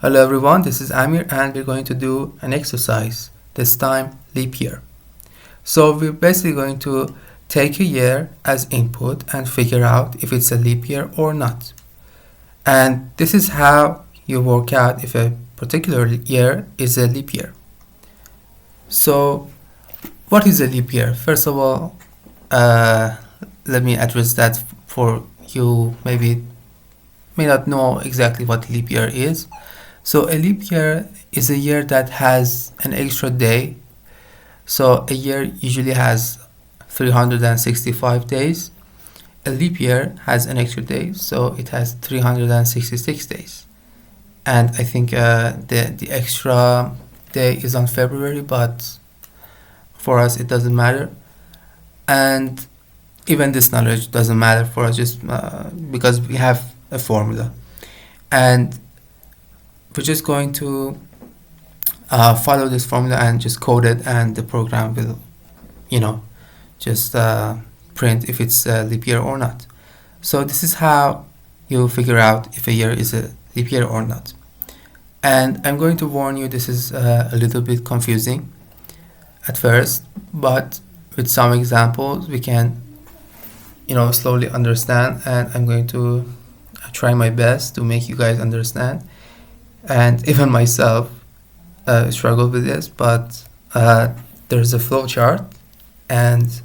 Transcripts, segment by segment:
Hello everyone, this is Amir and we're going to do an exercise, this time leap year. So we're basically going to take a year as input and figure out if it's a leap year or not. And this is how you work out if a particular year is a leap year. So what is a leap year? First of all, let me address that for you may not know exactly what leap year is. So a leap year is a year that has an extra day. So a year usually has 365 days. A leap year has an extra day, so it has 366 days. And I think the extra day is on February, but for us it doesn't matter. And even this knowledge doesn't matter for us just because we have a formula. And we're just going to follow this formula and just code it, and the program will, just print if it's a leap year or not. So this is how you figure out if a year is a leap year or not. And I'm going to warn you, this is a little bit confusing at first, but with some examples we can slowly understand, and I'm going to try my best to make you guys understand. And even myself struggle with this, but there's a flowchart, and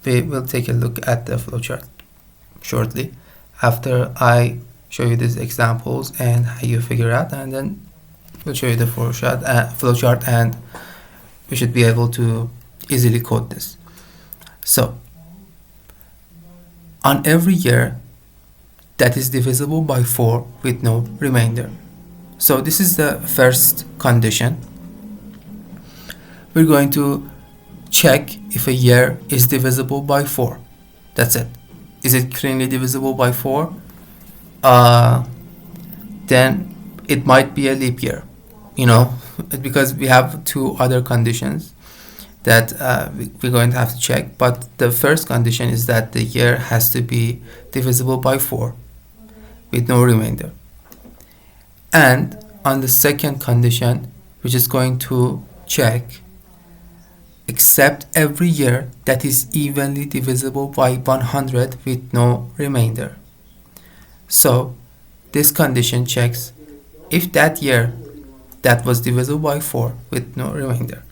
we will take a look at the flowchart shortly after I show you these examples and how you figure out, and then we'll show you the flowchart, and we should be able to easily code this. So on every year that is divisible by 4 with no remainder. So this is the first condition. We're going to check if a year is divisible by 4. That's it. Is it cleanly divisible by 4? Then it might be a leap year, because we have 2 other conditions that we're going to have to check. But the first condition is that the year has to be divisible by 4 with no remainder. And on the second condition, we're just going to check except every year that is evenly divisible by 100 with no remainder. So this condition checks if that year that was divisible by 4 with no remainder,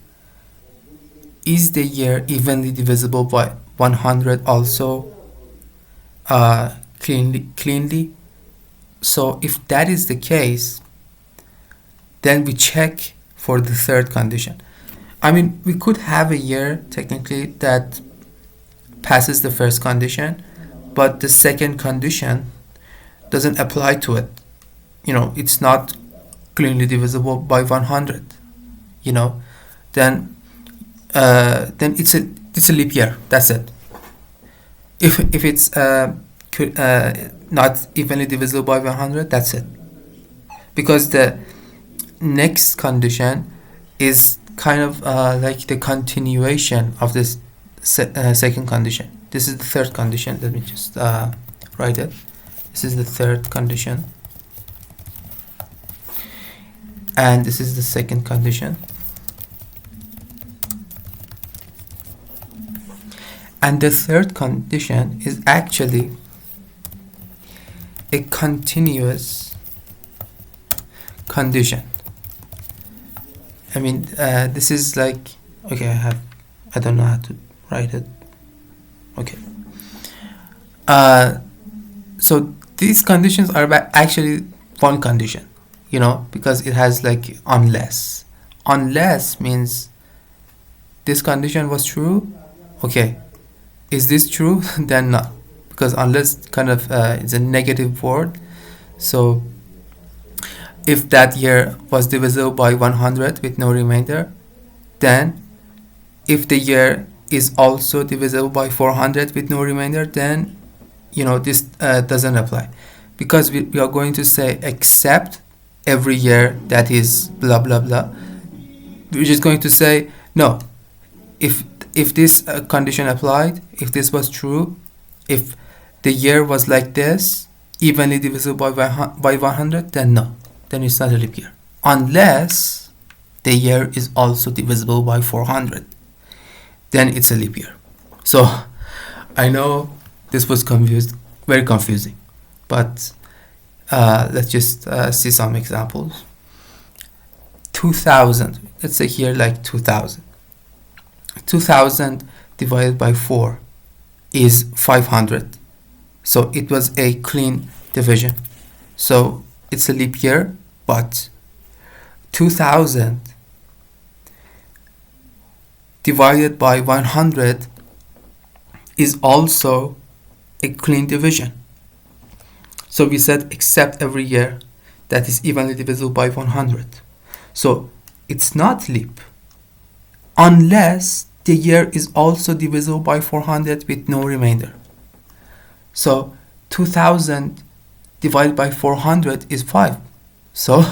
is the year evenly divisible by 100 also cleanly. So if that is the case, then we check for the third condition. I mean, we could have a year technically that passes the first condition, but the second condition doesn't apply to it. It's not cleanly divisible by 100. Then it's a leap year. That's it. If it's not evenly divisible by 100, that's it. Because the next condition is kind of like the continuation of this second condition. This is the third condition. Let me just write it. This is the third condition, and this is the second condition. And the third condition is actually a continuous condition. I mean, this is like, okay, I don't know how to write it. Okay. So these conditions are actually one condition, because it has like unless. Unless means this condition was true. Okay. Is this true? Then not. Because unless kind of is a negative word. So if that year was divisible by 100 with no remainder, then if the year is also divisible by 400 with no remainder, then this doesn't apply, because we are going to say except every year that is blah blah blah. We're just going to say no, if this condition applied, if this was true, if the year was like this, evenly divisible by 100, then no. then it's not a leap year. Unless the year is also divisible by 400, then it's a leap year. So I know this was very confusing, but let's just see some examples. 2000, let's say here like 2000. 2000 divided by 4 is 500. So it was a clean division. So it's a leap year, but 2000 divided by 100 is also a clean division. So we said except every year that is evenly divisible by 100. So it's not leap unless the year is also divisible by 400 with no remainder. So 2000 divided by 400 is 5. So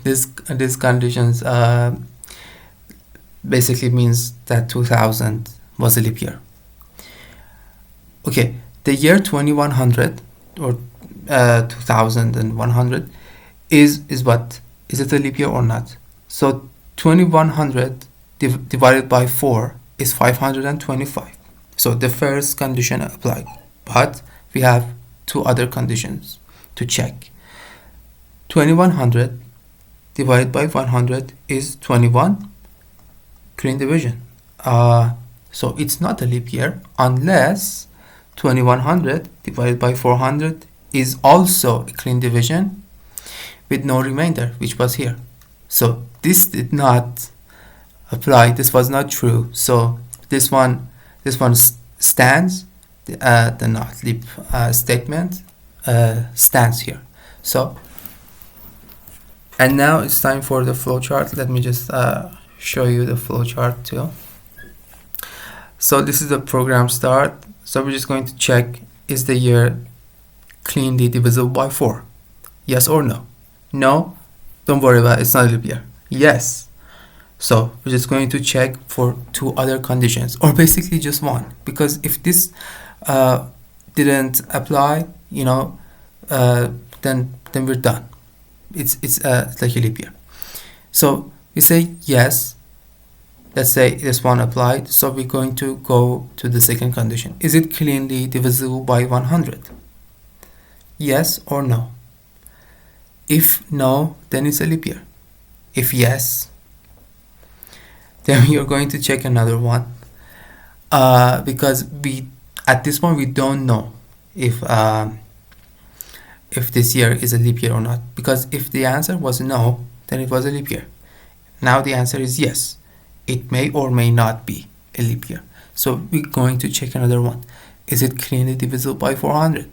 this conditions basically means that 2000 was a leap year. Okay, the year 2100 or 2100 is what? Is it a leap year or not? So 2100 divided by 4 is 525. So the first condition applied, but we have two other conditions to check. 2100 divided by 100 is 21, clean division. So it's not a leap year unless 2100 divided by 400 is also a clean division with no remainder, which was here. So this did not apply. This was not true. So this one stands. The not leap statement stands here. So, and now it's time for the flowchart. Let me just show you the flowchart too. So this is the program start. So we're just going to check, is the year cleanly divisible by 4? Yes or no? No? Don't worry about it. It's not a leap year. Yes. So we're just going to check for two other conditions, or basically just one, because if this didn't apply, then we're done. It's like a leap year. So we say yes. Let's say this one applied. So we're going to go to the second condition. Is it cleanly divisible by 100? Yes or no? If no, then it's a leap year. If yes, then you're going to check another one, because at this point we don't know if this year is a leap year or not. Because if the answer was no, then it was a leap year. Now the answer is yes. It may or may not be a leap year. So we're going to check another one. Is it cleanly divisible by 400?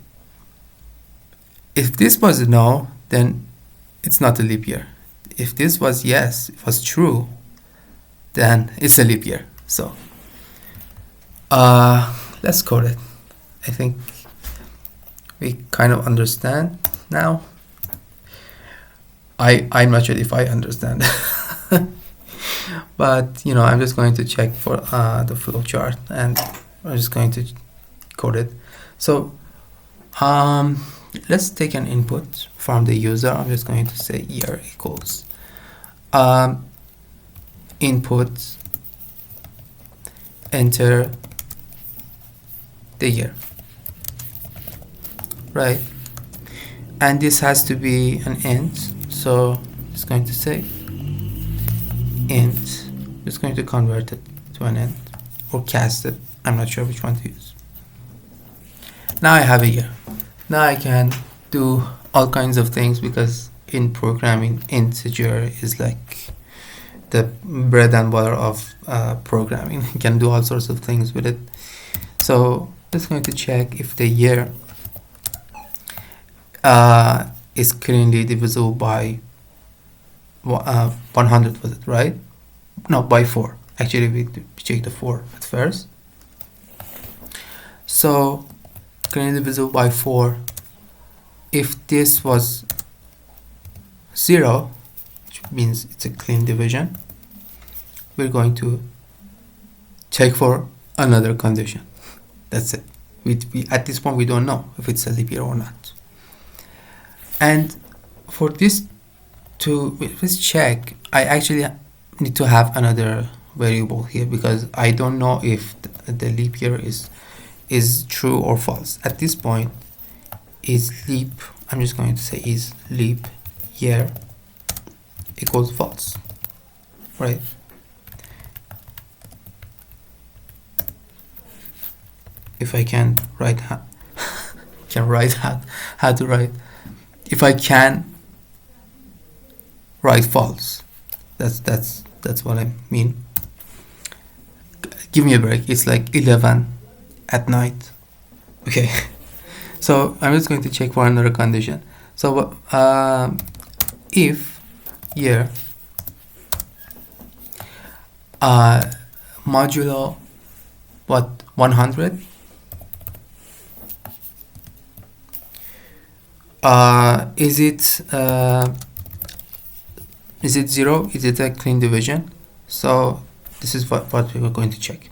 If this was a no, then it's not a leap year. If this was yes, it was true, then it's a leap year. So let's code it. I think we kind of understand now. I'm not sure if I understand. But I'm just going to check for the flowchart, and I'm just going to code it. So let's take an input from the user. I'm just going to say year equals input, enter the year, right? And this has to be an int, so it's going to say int. It's going to convert it to an int or cast it. I'm not sure which one to use. Now I have a year. Now I can do all kinds of things, because in programming, integer is like the bread and butter of programming. You can do all sorts of things with it. So just going to check if the year is cleanly divisible by 100, was it right? No, by 4. Actually, we check the 4 at first. So cleanly divisible by 4. If this was 0, which means it's a clean division, we're going to check for another condition. That's it. We at this point we don't know if it's a leap year or not. And for this To let's check, I actually need to have another variable here because I don't know if the leap year is true or false. At this point, is leap, I'm just going to say is leap year equals false, right? If I can write how to write, if I can write false, that's what I mean. Give me a break, it's like 11 at night. Okay. So I'm just going to check for another condition. So if year modulo what 100, is it 0? Is it a clean division? So this is what we are going to check.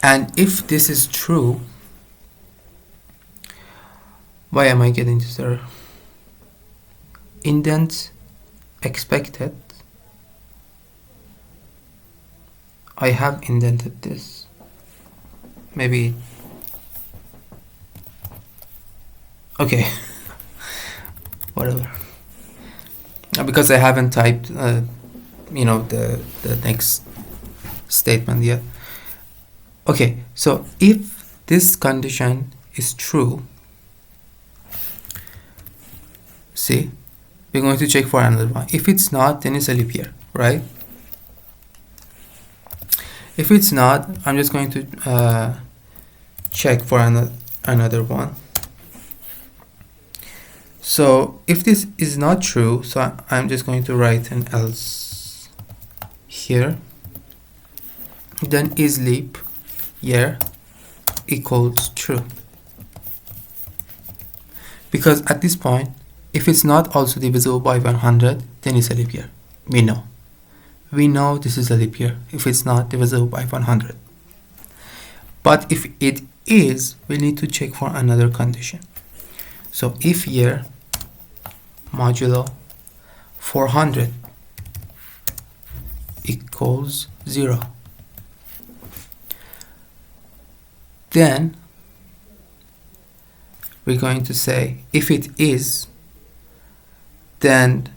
And if this is true, why am I getting this error? Indent expected. I have indented this. Maybe. Okay. Whatever. Because I haven't typed, the next statement yet. Okay, so if this condition is true, see, we're going to check for another one. If it's not, then it's a leap year, right? If it's not, I'm just going to check for another one. So if this is not true, so I'm just going to write an else here. Then is leap year equals true. Because at this point, if it's not also divisible by 100, then it's a leap year. We know this is a leap year if it's not divisible by 100. But if it is, we need to check for another condition. So if year modulo 400 equals 0, then we're going to say if it is, then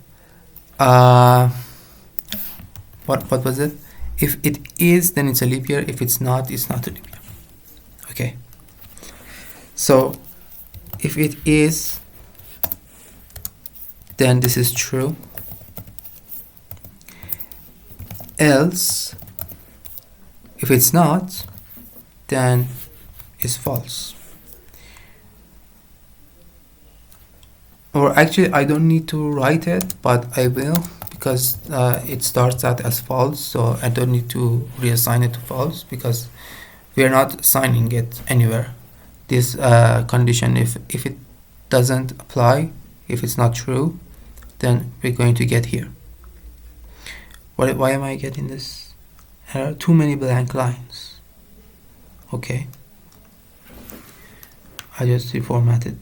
what was it? If it is, then it's a leap year. If it's not, it's not a leap year. Okay. So if it is, then this is true. Else, if it's not, then it's false. Or actually, I don't need to write it, but I will, because it starts out as false, so I don't need to reassign it to false because we are not assigning it anywhere. This condition, if it doesn't apply, if it's not true, then we're going to get here. Why am I getting this error? Too many blank lines. Okay. I just reformatted,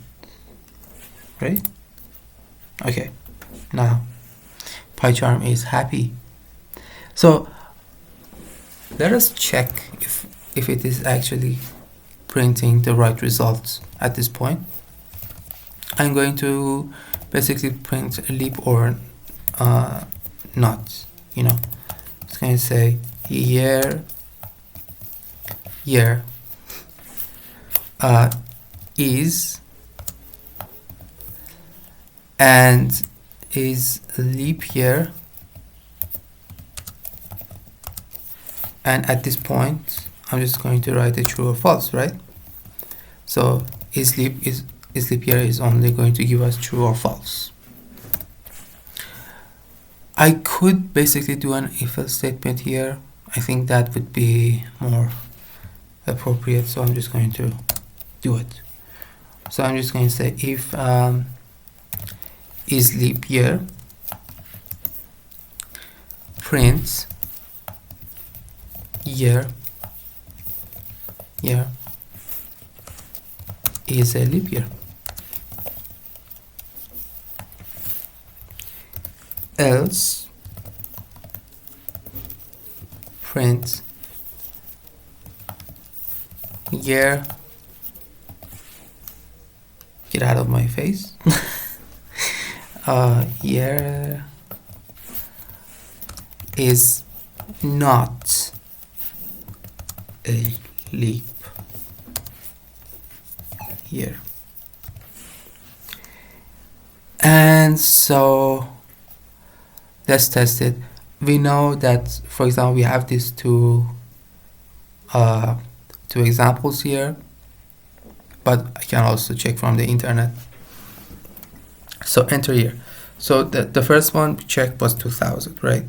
right? Okay. Now, PyCharm is happy. So let us check if it is actually printing the right results at this point. I'm going to basically print a leap or not. It's going to say year is, and is leap year, and at this point I'm just going to write a true or false, right? So is leap year is only going to give us true or false. I could basically do an if-else statement here. I think that would be more appropriate, so I'm just going to do it. So I'm just going to say if is leap year, print year is a leap year. else print year, get out of my face, year is not a leap year. And so let's test it. We know that, for example, we have these two examples here, but I can also check from the internet. So enter year. So the first one we checked was 2000, right?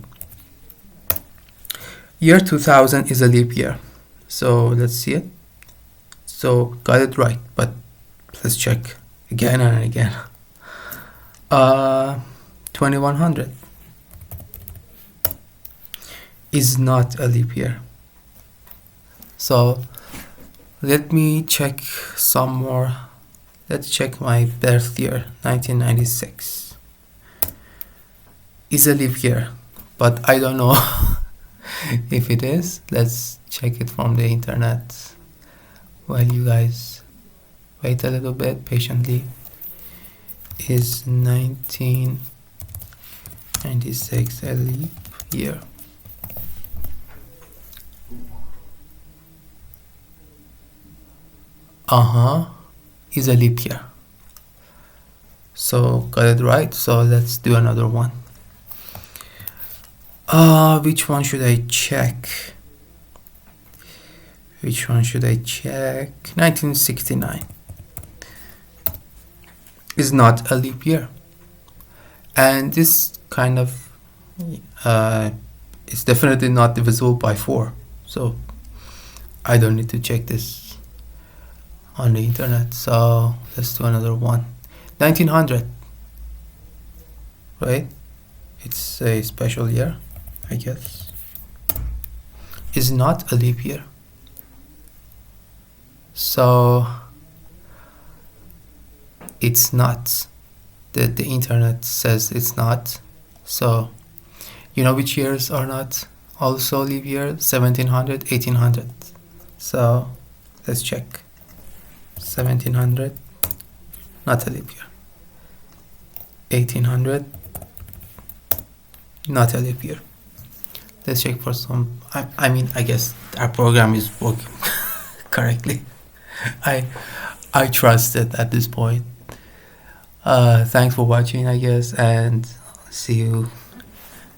Year 2000 is a leap year. So let's see it. So got it right, but let's check again and again. 2100 is not a leap year. So let me check some more. Let's check my birth year, 1996. Is a leap year, but I don't know if it is. Let's check it from the internet while you guys wait a little bit patiently. Is 1996 a leap year? Is a leap year. So got it right. So let's do another one. Which one should I check? 1969 is not a leap year, and this kind of is definitely not divisible by 4, so I don't need to check this on the internet. So let's do another one. 1900, right? It's a special year, I guess. Is not a leap year. So it's not. The internet says it's not. So you know which years are not also leap year? 1700, 1800. So let's check. 1700, not a leap year. 1800, not a leap year. Let's check for some. I mean, I guess our program is working correctly. I trust it at this point. Thanks for watching, I guess, and see you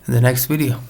in the next video.